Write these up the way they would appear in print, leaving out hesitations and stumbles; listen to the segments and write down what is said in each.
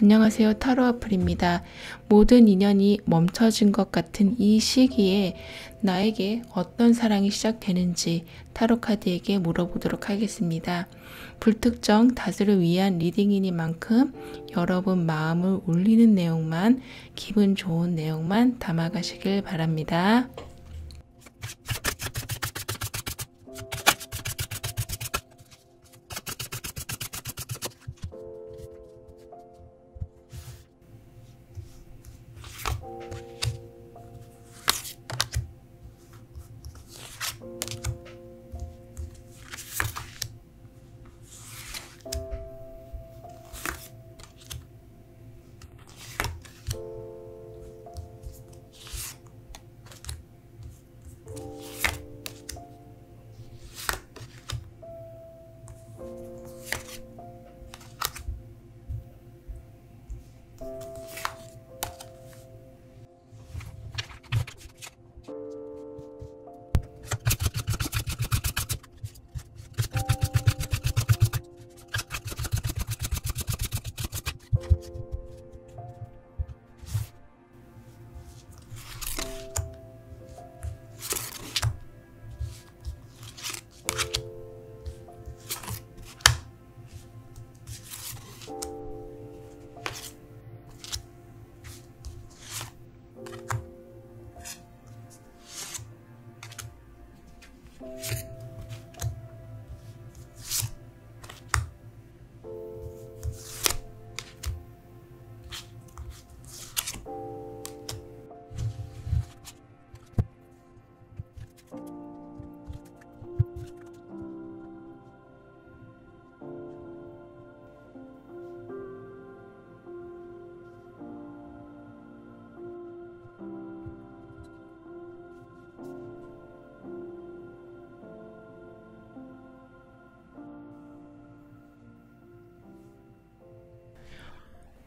안녕하세요. 타로 와플입니다. 모든 인연이 멈춰진 것 같은 이 시기에 나에게 어떤 사랑이 시작되는지 타로 카드에게 물어보도록 하겠습니다. 불특정 다수를 위한 리딩이니만큼 여러분 마음을 울리는 내용만, 기분 좋은 내용만 담아가시길 바랍니다.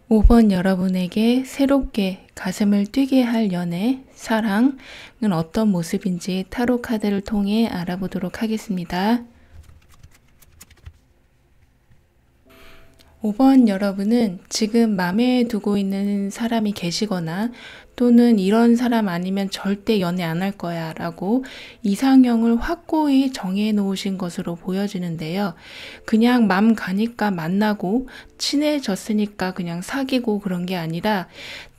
(5번) 여러분에게 새롭게 가슴을 뛰게 할 연애, 사랑은 어떤 모습인지 타로 카드를 통해 알아보도록 하겠습니다. (5번) 여러분은 지금 맘에 두고 있는 사람이 계시거나 또는 이런 사람 아니면 절대 연애 안 할 거야 라고 이상형을 확고히 정해 놓으신 것으로 보여지는데요. 그냥 맘 가니까 만나고 친해졌으니까 그냥 사귀고 그런 게 아니라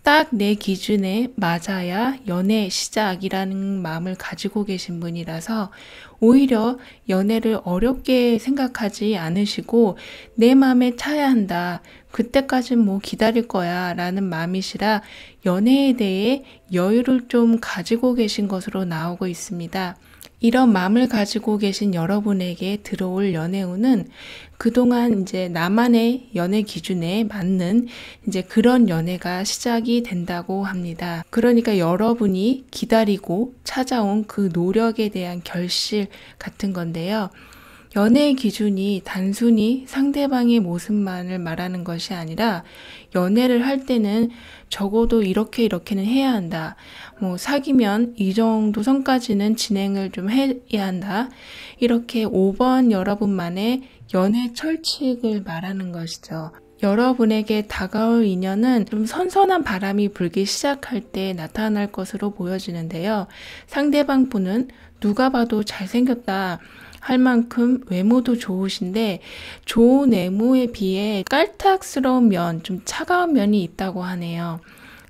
딱 내 기준에 맞아야 연애 시작이라는 마음을 가지고 계신 분이라서 오히려 연애를 어렵게 생각하지 않으시고 내 마음에 차야 한다. 그때까진 뭐 기다릴 거야 라는 마음이시라 연애에 대해 여유를 좀 가지고 계신 것으로 나오고 있습니다. 이런 마음을 가지고 계신 여러분에게 들어올 연애운은 그동안 이제 나만의 연애 기준에 맞는 이제 그런 연애가 시작이 된다고 합니다. 그러니까 여러분이 기다리고 찾아온 그 노력에 대한 결실 같은 건데요. 연애의 기준이 단순히 상대방의 모습만을 말하는 것이 아니라 연애를 할 때는 적어도 이렇게는 해야 한다. 뭐 사귀면 이 정도 선까지는 진행을 좀 해야 한다. 이렇게 5번 여러분만의 연애 철칙을 말하는 것이죠. 여러분에게 다가올 인연은 좀 선선한 바람이 불기 시작할 때 나타날 것으로 보여지는데요. 상대방 분은 누가 봐도 잘생겼다 할 만큼 외모도 좋으신데 좋은 외모에 비해 깔딱스러운 면, 좀 차가운 면이 있다고 하네요.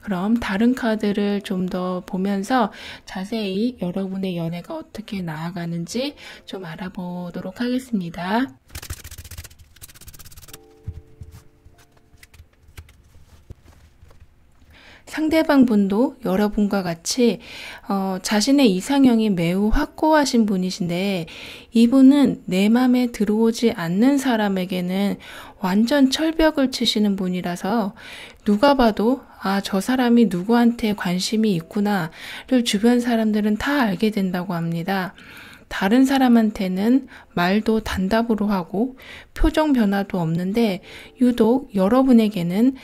그럼 다른 카드를 좀 더 보면서 자세히 여러분의 연애가 어떻게 나아가는지 좀 알아보도록 하겠습니다. 상대방 분도 여러분과 같이 자신의 이상형이 매우 확고하신 분이신데 이분은 내 맘에 들어오지 않는 사람에게는 완전 철벽을 치시는 분이라서 누가 봐도 아, 저 사람이 누구한테 관심이 있구나를 주변 사람들은 다 알게 된다고 합니다. 다른 사람한테는 말도 단답으로 하고 표정 변화도 없는데 유독 여러분에게는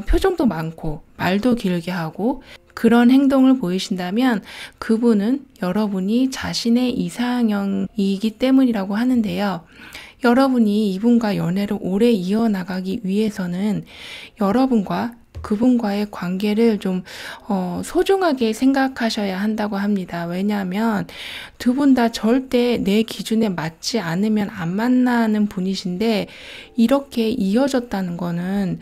표정도 많고 말도 길게 하고 그런 행동을 보이신다면 그분은 여러분이 자신의 이상형이기 때문이라고 하는데요. 여러분이 이분과 연애를 오래 이어나가기 위해서는 여러분과 그분과의 관계를 좀 소중하게 생각하셔야 한다고 합니다. 왜냐하면 두 분 다 절대 내 기준에 맞지 않으면 안 만나는 분이신데 이렇게 이어졌다는 거는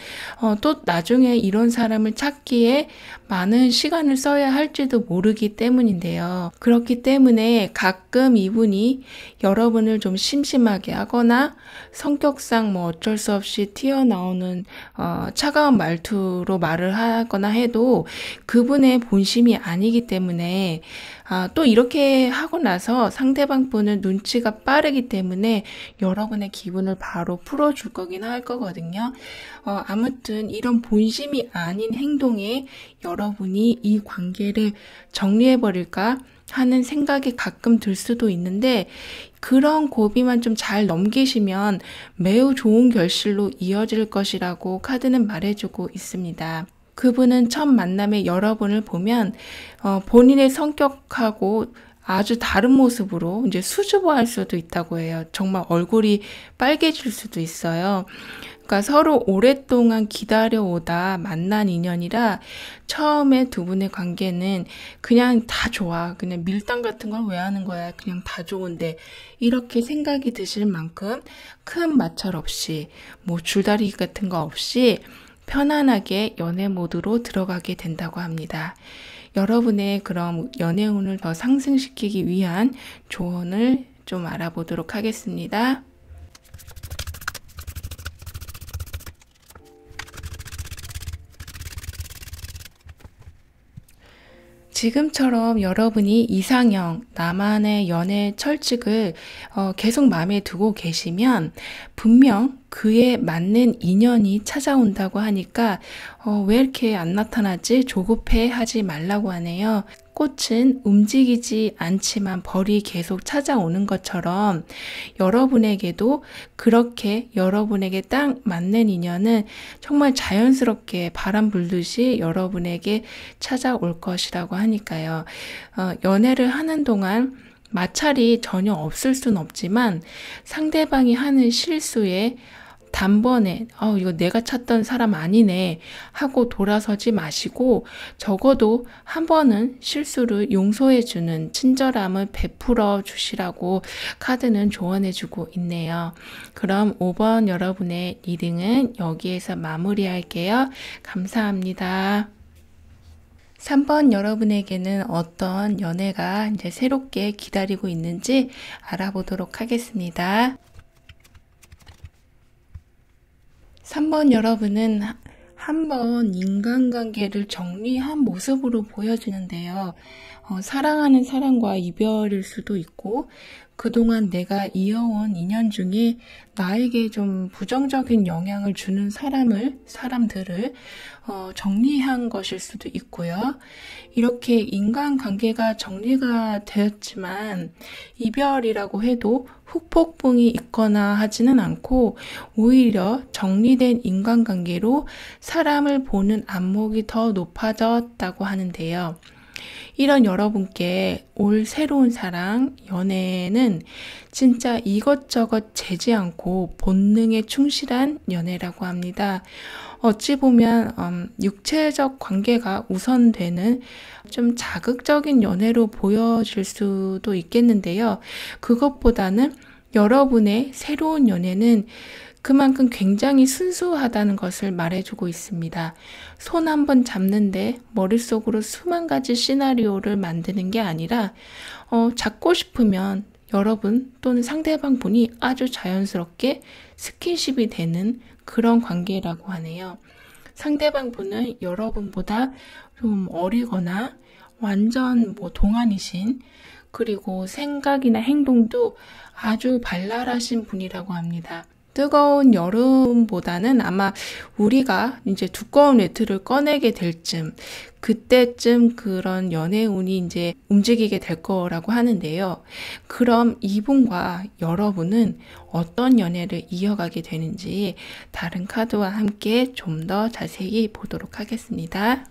또 나중에 이런 사람을 찾기에 많은 시간을 써야 할지도 모르기 때문인데요. 그렇기 때문에 가끔 이분이 여러분을 좀 심심하게 하거나 성격상 뭐 어쩔 수 없이 튀어나오는 차가운 말투로 말을 하거나 해도 그분의 본심이 아니기 때문에 또 이렇게 하고 나서 상대방 분은 눈치가 빠르기 때문에 여러분의 기분을 바로 풀어줄 거긴 할 거거든요. 아무튼 이런 본심이 아닌 행동에 여러분이 이 관계를 정리해버릴까 하는 생각이 가끔 들 수도 있는데 그런 고비만 좀 잘 넘기시면 매우 좋은 결실로 이어질 것이라고 카드는 말해주고 있습니다. 그분은 첫 만남에 여러분을 보면 본인의 성격하고 아주 다른 모습으로 이제 수줍어할 수도 있다고 해요. 정말 얼굴이 빨개질 수도 있어요. 그러니까 서로 오랫동안 기다려오다 만난 인연이라 처음에 두 분의 관계는 그냥 다 좋아. 그냥 밀당 같은 걸 왜 하는 거야. 그냥 다 좋은데 이렇게 생각이 드실 만큼 큰 마찰 없이 뭐 줄다리기 같은 거 없이 편안하게 연애 모드로 들어가게 된다고 합니다. 여러분의 그런 연애운을 더 상승시키기 위한 조언을 좀 알아보도록 하겠습니다. 지금처럼 여러분이 이상형, 나만의 연애 철칙을 계속 마음에 두고 계시면 분명 그에 맞는 인연이 찾아온다고 하니까 왜 이렇게 안 나타나지? 조급해 하지 말라고 하네요. 꽃은 움직이지 않지만 벌이 계속 찾아오는 것처럼 여러분에게도 그렇게 여러분에게 딱 맞는 인연은 정말 자연스럽게 바람 불듯이 여러분에게 찾아올 것이라고 하니까요. 연애를 하는 동안 마찰이 전혀 없을 순 없지만 상대방이 하는 실수에 단번에 이거 내가 찾던 사람 아니네 하고 돌아서지 마시고 적어도 한 번은 실수를 용서해주는 친절함을 베풀어 주시라고 카드는 조언해주고 있네요. 그럼 5번 여러분의 리딩은 여기에서 마무리할게요. 감사합니다. 3번 여러분에게는 어떤 연애가 이제 새롭게 기다리고 있는지 알아보도록 하겠습니다. 3번 여러분은 한번 인간관계를 정리한 모습으로 보여지는데요. 사랑하는 사람과 이별일 수도 있고 그동안 내가 이어온 인연 중에 나에게 좀 부정적인 영향을 주는 사람들을 정리한 것일 수도 있고요. 이렇게 인간관계가 정리가 되었지만 이별이라고 해도 후폭풍이 있거나 하지는 않고 오히려 정리된 인간관계로 사람을 보는 안목이 더 높아졌다고 하는데요. 이런 여러분께 올 새로운 사랑, 연애는 진짜 이것저것 재지 않고 본능에 충실한 연애라고 합니다. 어찌 보면 육체적 관계가 우선되는 좀 자극적인 연애로 보여질 수도 있겠는데요. 그것보다는 여러분의 새로운 연애는 그만큼 굉장히 순수하다는 것을 말해주고 있습니다. 손 한번 잡는데 머릿속으로 수만 가지 시나리오를 만드는 게 아니라 잡고 싶으면 여러분 또는 상대방 분이 아주 자연스럽게 스킨십이 되는 그런 관계라고 하네요. 상대방 분은 여러분보다 좀 어리거나 완전 동안이신 그리고 생각이나 행동도 아주 발랄하신 분이라고 합니다. 뜨거운 여름보다는 아마 우리가 이제 두꺼운 외투를 꺼내게 될 그때쯤 그런 연애운이 이제 움직이게 될 거라고 하는데요. 그럼 이분과 여러분은 어떤 연애를 이어가게 되는지 다른 카드와 함께 좀 더 자세히 보도록 하겠습니다.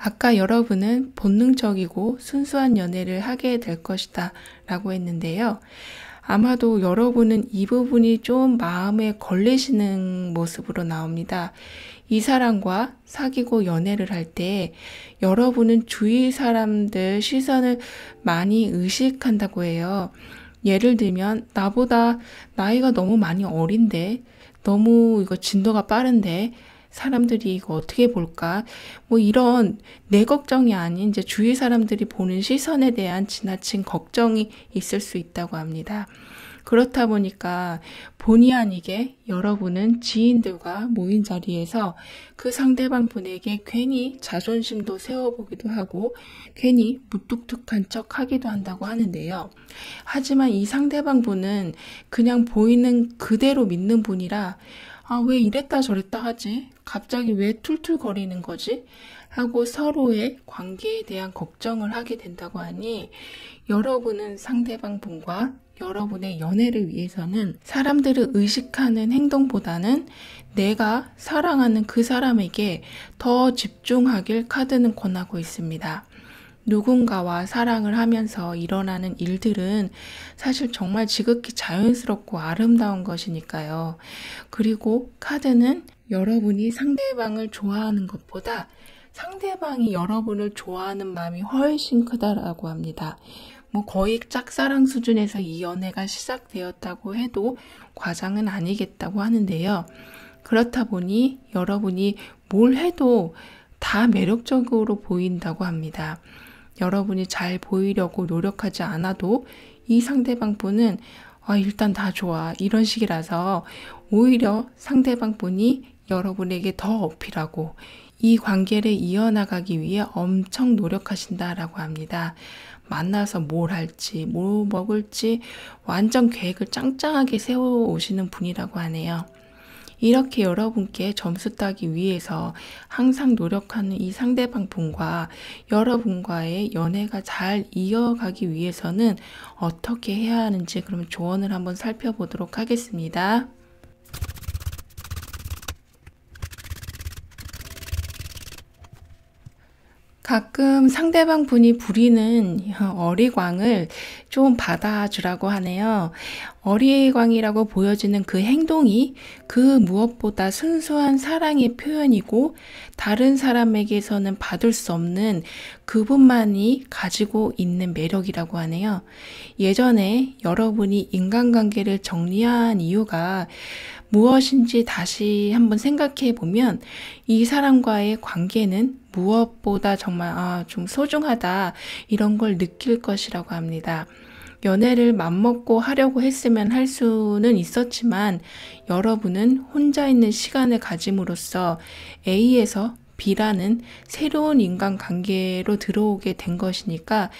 아까 여러분은 본능적이고 순수한 연애를 하게 될 것이다 라고 했는데요. 아마도 여러분은 이 부분이 좀 마음에 걸리시는 모습으로 나옵니다. 이 사람과 사귀고 연애를 할 때 여러분은 주위 사람들 시선을 많이 의식한다고 해요. 예를 들면 나보다 나이가 너무 많이 어린데, 너무 이거 진도가 빠른데 사람들이 이거 어떻게 볼까? 뭐 이런 내 걱정이 아닌 이제 주위 사람들이 보는 시선에 대한 지나친 걱정이 있을 수 있다고 합니다. 그렇다 보니까 본의 아니게 여러분은 지인들과 모인 자리에서 그 상대방 분에게 괜히 자존심도 세워보기도 하고 괜히 무뚝뚝한 척 하기도 한다고 하는데요. 하지만 이 상대방 분은 그냥 보이는 그대로 믿는 분이라 왜 이랬다 저랬다 하지? 갑자기 왜 툴툴거리는 거지? 하고 서로의 관계에 대한 걱정을 하게 된다고 하니 여러분은 상대방 분과 여러분의 연애를 위해서는 사람들을 의식하는 행동보다는 내가 사랑하는 그 사람에게 더 집중하길 카드는 권하고 있습니다. 누군가와 사랑을 하면서 일어나는 일들은 사실 정말 지극히 자연스럽고 아름다운 것이니까요. 그리고 카드는 여러분이 상대방을 좋아하는 것보다 상대방이 여러분을 좋아하는 마음이 훨씬 크다라고 합니다. 뭐 거의 짝사랑 수준에서 이 연애가 시작되었다고 해도 과장은 아니겠다고 하는데요. 그렇다 보니 여러분이 뭘 해도 다 매력적으로 보인다고 합니다. 여러분이 잘 보이려고 노력하지 않아도 이 상대방 분은 일단 다 좋아 이런 식이라서 오히려 상대방 분이 여러분에게 더 어필하고 이 관계를 이어나가기 위해 엄청 노력하신다라고 합니다. 만나서 뭘 할지, 뭐 먹을지 완전 계획을 짱짱하게 세워오시는 분이라고 하네요. 이렇게 여러분께 점수 따기 위해서 항상 노력하는 이 상대방 분과 여러분과의 연애가 잘 이어가기 위해서는 어떻게 해야 하는지 그럼 조언을 한번 살펴보도록 하겠습니다. 가끔 상대방 분이 부리는 어리광을 좀 받아주라고 하네요. 어리광이라고 보여지는 그 행동이 그 무엇보다 순수한 사랑의 표현이고 다른 사람에게서는 받을 수 없는 그분만이 가지고 있는 매력이라고 하네요. 예전에 여러분이 인간관계를 정리한 이유가 무엇인지 다시 한번 생각해 보면 이 사람과의 관계는 무엇보다 정말 좀 소중하다 이런 걸 느낄 것이라고 합니다. 연애를 맘먹고 하려고 했으면 할 수는 있었지만 여러분은 혼자 있는 시간을 가짐으로써 A에서 B라는 새로운 인간관계로 들어오게 된 것이니까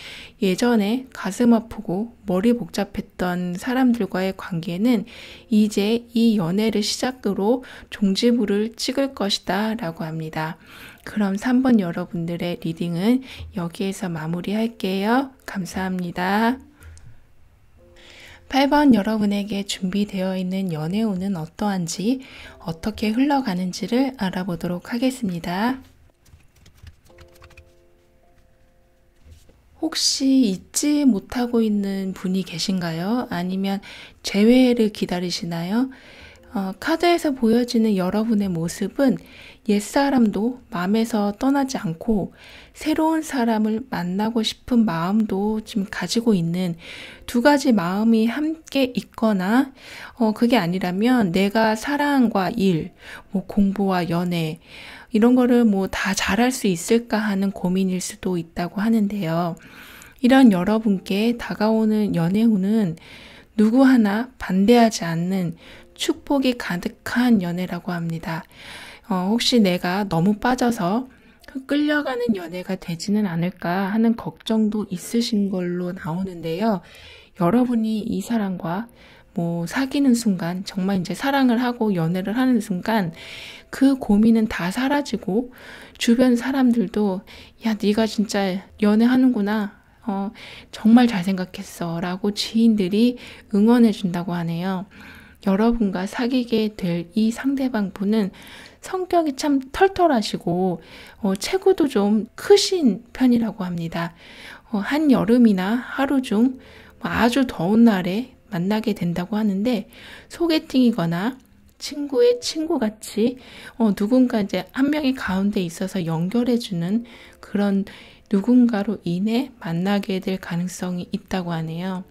예전에 가슴 아프고 머리 복잡했던 사람들과의 관계는 이제 이 연애를 시작으로 종지부를 찍을 것이다 라고 합니다. 그럼 3번 여러분들의 리딩은 여기에서 마무리할게요. 감사합니다. 8번 여러분에게 준비되어 있는 연애운은 어떠한지, 어떻게 흘러가는지를 알아보도록 하겠습니다. 혹시 잊지 못하고 있는 분이 계신가요? 아니면 재회를 기다리시나요? 카드에서 보여지는 여러분의 모습은 옛사람도 마음에서 떠나지 않고 새로운 사람을 만나고 싶은 마음도 지금 가지고 있는 두 가지 마음이 함께 있거나 그게 아니라면 내가 사랑과 일, 뭐 공부와 연애 이런 거를 뭐 다 잘할 수 있을까 하는 고민일 수도 있다고 하는데요. 이런 여러분께 다가오는 연애운은 누구 하나 반대하지 않는 축복이 가득한 연애라고 합니다. 혹시 내가 너무 빠져서 끌려가는 연애가 되지는 않을까 하는 걱정도 있으신 걸로 나오는데요. 여러분이 이 사람과 사귀는 순간, 정말 이제 사랑을 하고 연애를 하는 순간 그 고민은 다 사라지고 주변 사람들도 야, 네가 진짜 연애하는구나. 정말 잘 생각했어 라고 지인들이 응원해 준다고 하네요. 여러분과 사귀게 될 이 상대방 분은 성격이 참 털털하시고 체구도 좀 크신 편이라고 합니다. 한여름이나 하루 중 아주 더운 날에 만나게 된다고 하는데 소개팅이거나 친구의 친구같이 누군가 이제 한 명이 가운데 있어서 연결해주는 그런 누군가로 인해 만나게 될 가능성이 있다고 하네요.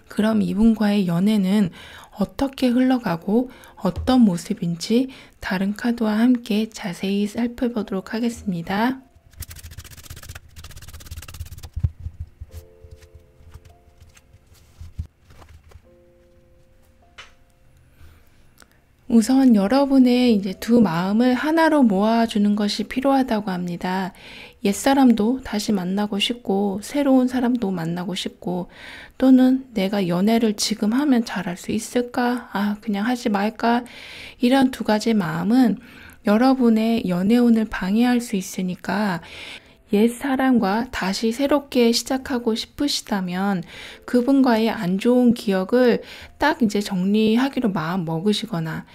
그럼 이분과의 연애는 어떻게 흘러가고 어떤 모습인지 다른 카드와 함께 자세히 살펴보도록 하겠습니다. 우선 여러분의 이제 두 마음을 하나로 모아주는 것이 필요하다고 합니다. 옛사람도 다시 만나고 싶고, 새로운 사람도 만나고 싶고, 또는 내가 연애를 지금 하면 잘할 수 있을까? 그냥 하지 말까? 이런 두 가지 마음은 여러분의 연애운을 방해할 수 있으니까 옛사람과 다시 새롭게 시작하고 싶으시다면 그분과의 안 좋은 기억을 딱 이제 정리하기로 마음 먹으시거나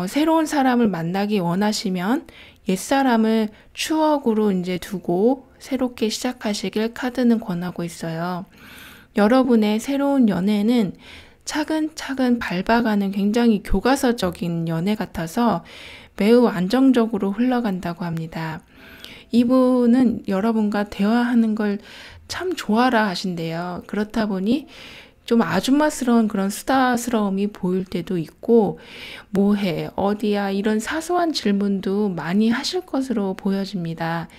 새로운 사람을 만나기 원하시면 옛사람을 추억으로 이제 두고 새롭게 시작하시길 카드는 권하고 있어요. 여러분의 새로운 연애는 차근차근 밟아가는 굉장히 교과서적인 연애 같아서 매우 안정적으로 흘러간다고 합니다. 이분은 여러분과 대화하는 걸 참 좋아라 하신대요. 그렇다 보니 좀 아줌마스러운 그런 수다스러움이 보일 때도 있고, 뭐해, 어디야, 이런 사소한 질문도 많이 하실 것으로 보여집니다.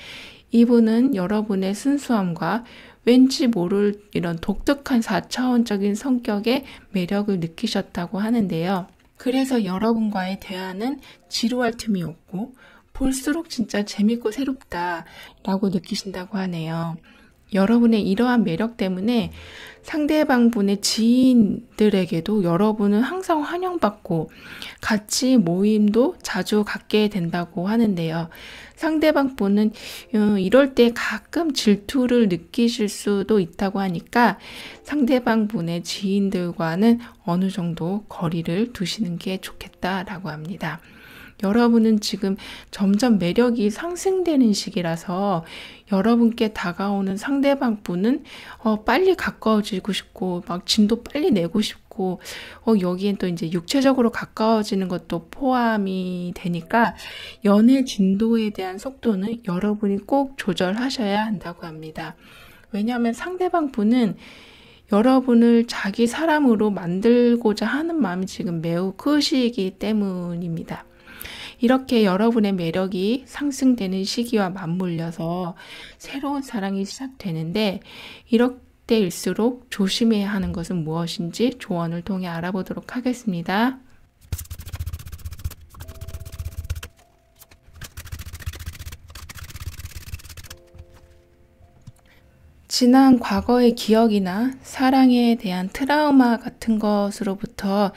이분은 여러분의 순수함과 왠지 모를 이런 독특한 4차원적인 성격의 매력을 느끼셨다고 하는데요. 그래서 여러분과의 대화는 지루할 틈이 없고 볼수록 진짜 재밌고 새롭다라고 느끼신다고 하네요. 여러분의 이러한 매력 때문에 상대방 분의 지인들에게도 여러분은 항상 환영받고 같이 모임도 자주 갖게 된다고 하는데요. 상대방 분은 이럴 때 가끔 질투를 느끼실 수도 있다고 하니까 상대방 분의 지인들과는 어느 정도 거리를 두시는 게 좋겠다라고 합니다. 여러분은 지금 점점 매력이 상승되는 시기라서 여러분께 다가오는 상대방 분은 빨리 가까워지고 싶고 막 진도 빨리 내고 싶고 여기엔 또 이제 육체적으로 가까워지는 것도 포함이 되니까 연애 진도에 대한 속도는 여러분이 꼭 조절하셔야 한다고 합니다. 왜냐하면 상대방 분은 여러분을 자기 사람으로 만들고자 하는 마음이 지금 매우 크시기 때문입니다. 이렇게 여러분의 매력이 상승되는 시기와 맞물려서 새로운 사랑이 시작되는데 이럴 때일수록 조심해야 하는 것은 무엇인지 조언을 통해 알아보도록 하겠습니다. 지난 과거의 기억이나 사랑에 대한 트라우마 같은 것으로부터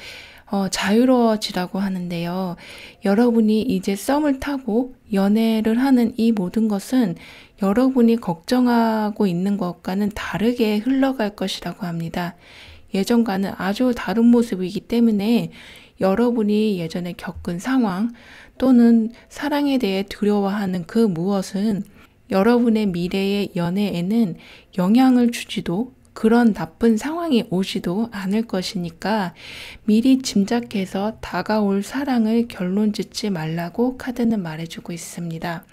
자유로워지라고 하는데요. 여러분이 이제 썸을 타고 연애를 하는 이 모든 것은 여러분이 걱정하고 있는 것과는 다르게 흘러갈 것이라고 합니다. 예전과는 아주 다른 모습이기 때문에 여러분이 예전에 겪은 상황 또는 사랑에 대해 두려워하는 그 무엇은 여러분의 미래의 연애에는 영향을 주지도 그런 나쁜 상황이 오지도 않을 것이니까 미리 짐작해서 다가올 사랑을 결론 짓지 말라고 카드는 말해주고 있습니다.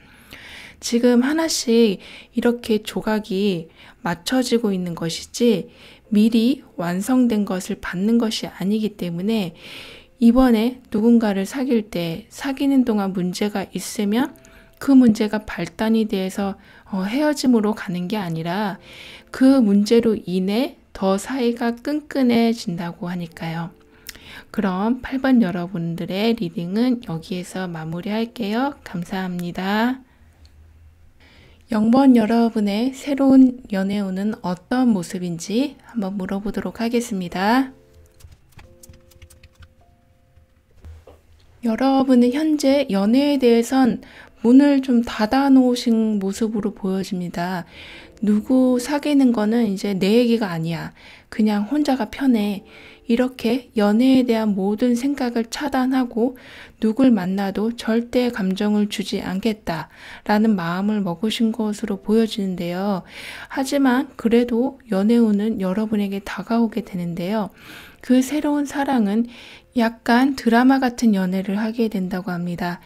지금 하나씩 이렇게 조각이 맞춰지고 있는 것이지 미리 완성된 것을 받는 것이 아니기 때문에 이번에 누군가를 사귈 때 사귀는 동안 문제가 있으면 그 문제가 발단이 돼서 헤어짐으로 가는 게 아니라 그 문제로 인해 더 사이가 끈끈해진다고 하니까요. 그럼 8번 여러분들의 리딩은 여기에서 마무리할게요. 감사합니다. 0번 여러분의 새로운 연애운은 어떤 모습인지 한번 물어보도록 하겠습니다. 여러분은 현재 연애에 대해선 문을 좀 닫아 놓으신 모습으로 보여집니다. 누구 사귀는 거는 이제 내 얘기가 아니야. 그냥 혼자가 편해. 이렇게 연애에 대한 모든 생각을 차단하고 누굴 만나도 절대 감정을 주지 않겠다라는 마음을 먹으신 것으로 보여지는데요. 하지만 그래도 연애운은 여러분에게 다가오게 되는데요. 그 새로운 사랑은 약간 드라마 같은 연애를 하게 된다고 합니다.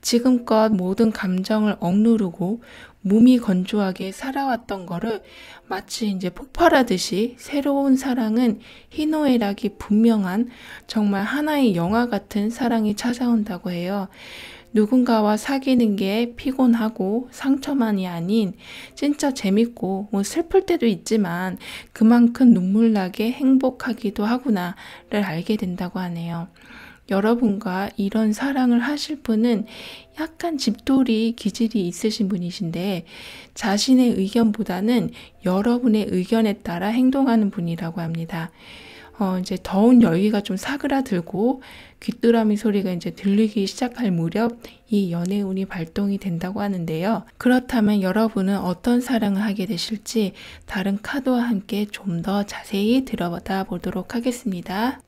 지금껏 모든 감정을 억누르고 몸이 건조하게 살아왔던 거를 마치 이제 폭발하듯이 새로운 사랑은 희노애락이 분명한 정말 하나의 영화 같은 사랑이 찾아온다고 해요. 누군가와 사귀는 게 피곤하고 상처만이 아닌 진짜 재밌고 뭐 슬플 때도 있지만 그만큼 눈물 나게 행복하기도 하구나를 알게 된다고 하네요. 여러분과 이런 사랑을 하실 분은 약간 집돌이 기질이 있으신 분이신데 자신의 의견보다는 여러분의 의견에 따라 행동하는 분이라고 합니다. 이제 더운 열기가 좀 사그라들고 귀뚜라미 소리가 이제 들리기 시작할 무렵 이 연애운이 발동이 된다고 하는데요. 그렇다면 여러분은 어떤 사랑을 하게 되실지 다른 카드와 함께 좀 더 자세히 들여다 보도록 하겠습니다.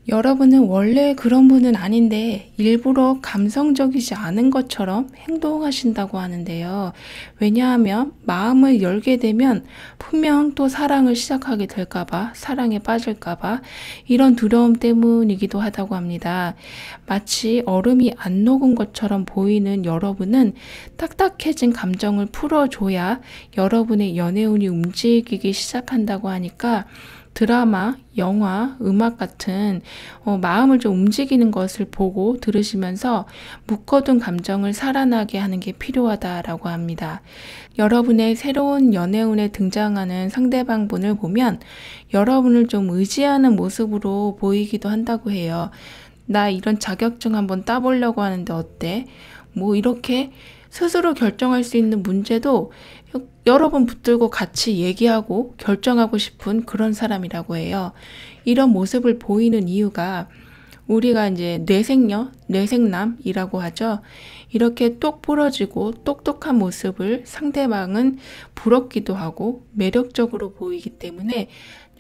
여러분은 원래 그런 분은 아닌데 일부러 감성적이지 않은 것처럼 행동하신다고 하는데요. 왜냐하면 마음을 열게 되면 분명 또 사랑을 시작하게 될까봐, 사랑에 빠질까봐 이런 두려움 때문이기도 하다고 합니다. 마치 얼음이 안 녹은 것처럼 보이는 여러분은 딱딱해진 감정을 풀어줘야 여러분의 연애운이 움직이기 시작한다고 하니까 드라마, 영화, 음악 같은 마음을 좀 움직이는 것을 보고 들으시면서 묶어둔 감정을 살아나게 하는 게 필요하다라고 합니다. 여러분의 새로운 연애운에 등장하는 상대방분을 보면 여러분을 좀 의지하는 모습으로 보이기도 한다고 해요. 나 이런 자격증 한번 따보려고 하는데 어때? 뭐 이렇게 스스로 결정할 수 있는 문제도 여러 번 붙들고 같이 얘기하고 결정하고 싶은 그런 사람이라고 해요. 이런 모습을 보이는 이유가 우리가 이제 뇌생녀, 뇌생남이라고 하죠. 이렇게 똑 부러지고 똑똑한 모습을 상대방은 부럽기도 하고 매력적으로 보이기 때문에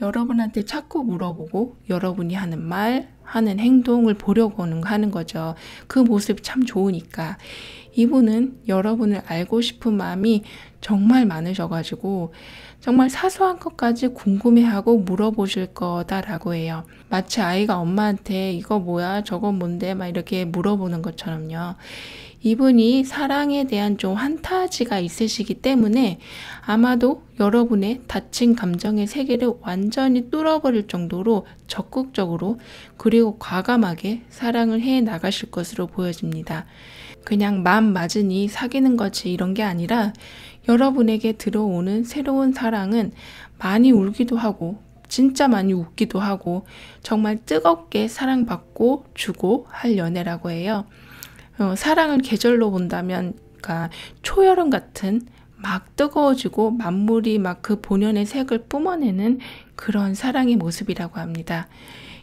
여러분한테 자꾸 물어보고 여러분이 하는 말, 하는 행동을 보려고 하는 거죠. 그 모습이 참 좋으니까. 이분은 여러분을 알고 싶은 마음이 정말 많으셔가지고 정말 사소한 것까지 궁금해하고 물어보실 거다라고 해요. 마치 아이가 엄마한테 이거 뭐야 저건 뭔데 막 이렇게 물어보는 것처럼요. 이분이 사랑에 대한 좀 환타지가 있으시기 때문에 아마도 여러분의 닫힌 감정의 세계를 완전히 뚫어버릴 정도로 적극적으로 그리고 과감하게 사랑을 해 나가실 것으로 보여집니다. 그냥 맘 맞으니 사귀는 거지 이런 게 아니라 여러분에게 들어오는 새로운 사랑은 많이 울기도 하고 진짜 많이 웃기도 하고 정말 뜨겁게 사랑받고 주고 할 연애라고 해요. 사랑을 계절로 본다면 그러니까 초여름 같은 막 뜨거워지고 만물이 막 그 본연의 색을 뿜어내는 그런 사랑의 모습이라고 합니다.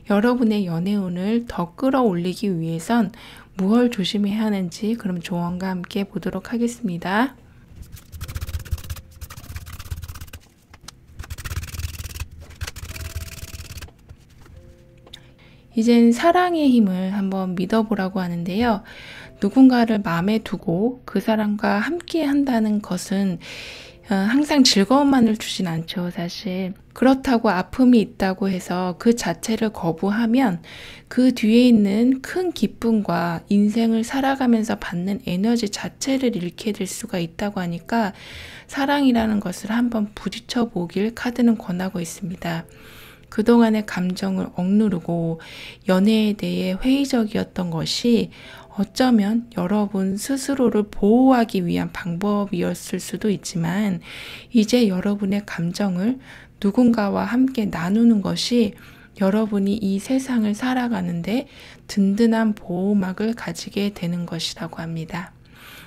여러분의 연애운을 더 끌어올리기 위해선 무엇을 조심해야 하는지 그럼 조언과 함께 보도록 하겠습니다. 이젠 사랑의 힘을 한번 믿어보라고 하는데요. 누군가를 마음에 두고 그 사람과 함께 한다는 것은 항상 즐거움만을 주진 않죠, 사실. 그렇다고 아픔이 있다고 해서 그 자체를 거부하면 그 뒤에 있는 큰 기쁨과 인생을 살아가면서 받는 에너지 자체를 잃게 될 수가 있다고 하니까 사랑이라는 것을 한번 부딪혀 보길 카드는 권하고 있습니다. 그동안의 감정을 억누르고 연애에 대해 회의적이었던 것이 어쩌면 여러분 스스로를 보호하기 위한 방법이었을 수도 있지만 이제 여러분의 감정을 누군가와 함께 나누는 것이 여러분이 이 세상을 살아가는데 든든한 보호막을 가지게 되는 것이라고 합니다.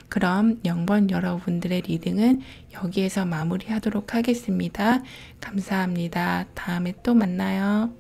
그럼 0번 여러분들의 리딩은 여기에서 마무리하도록 하겠습니다. 감사합니다. 다음에 또 만나요.